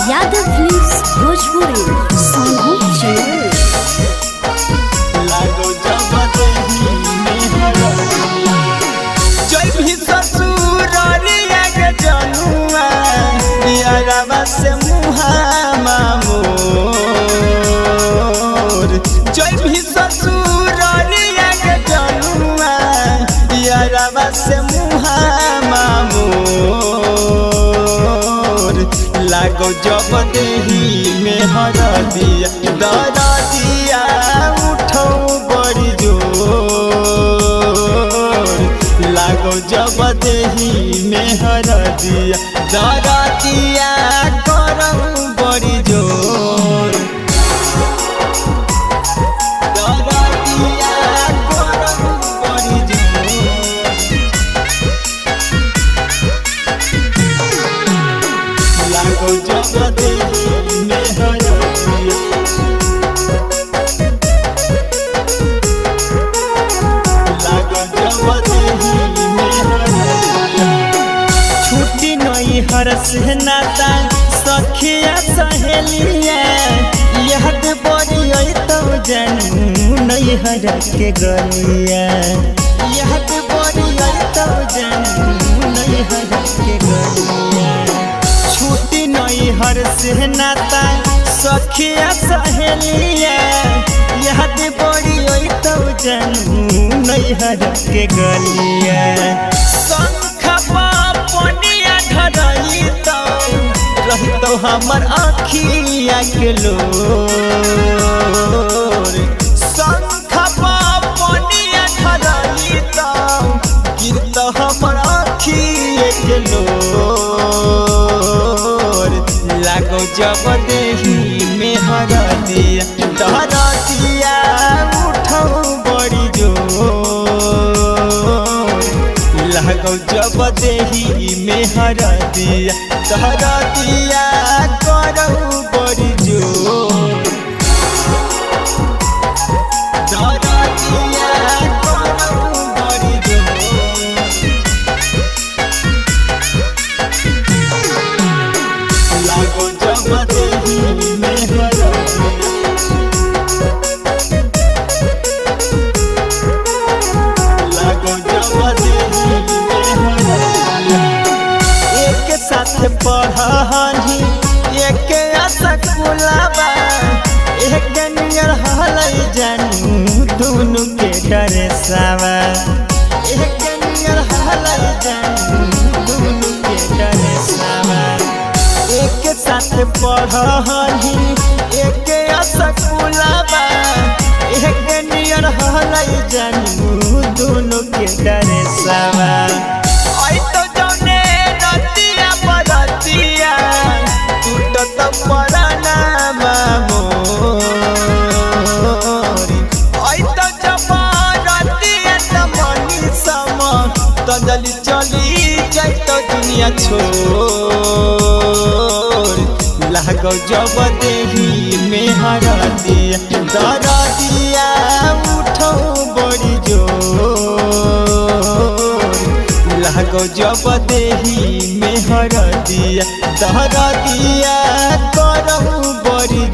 Yadav films Bhojpuri संगीत channel. जय भी ससुरालिया के जनुआ यारवा से मुहामा मोर। जय भी ससुरालिया के जनुआ यारवा से मुहामा मोर। लागो जब देही में हरदिया दरदिया उठो बड़ी जोर। लागो जब देही में हरदिया दरदिया करम बड़ी जोर। दरदिया करम बड़ी जोर। लागो जब देही में हरदिया लागो जब देही में हरदिया। छुट्टी नहीं हर से नाता सखिया सहेलिया याद बड़ी तो जानू नहीं हर के गलिया। याद बड़ी तो जानू नहीं हर के गलिया। छुट्टी नहीं हर से नाता सखिया सहेलिया याद बड़ी तो जानू नहीं हर के गलिया। शंख पापनिया ढरई तो रही तो हमर आँखिया के लोर। शंख पापनिया ढरई तो गिर तो हमर आँखिया के लोर। लागो जब देही में हरदिया दरदिया उठो बड़ी जोर। लागो जब देही में हरदिया दरदिया करो बड़ी जोर। दरदिया करो बड़ी जोर। लागो जब देही में हरदिया लागो जब देही में हरदिया। एक साथ पढ़नी एक स्कूलबा एक नियर हलै जानू दुनू के ड्रेसवा। एक नियर हलै जानू दुनू के ड्रेसवा। एक साथ पढ़नी एक स्कूलबा एक नियर हलै जानू दुनू के ड्रेसवा। आई तो जौने रतिया बरतिया टूटत परनामा मोर। आई तो जब रतिया त मनी सम तंजलि चली जाई तो दुनिया छोड़। लागो जब देही में हरदिया दरदिया उठो बड़ी जोर। लागो जब देही में हरदिया दरदिया करो बड़ी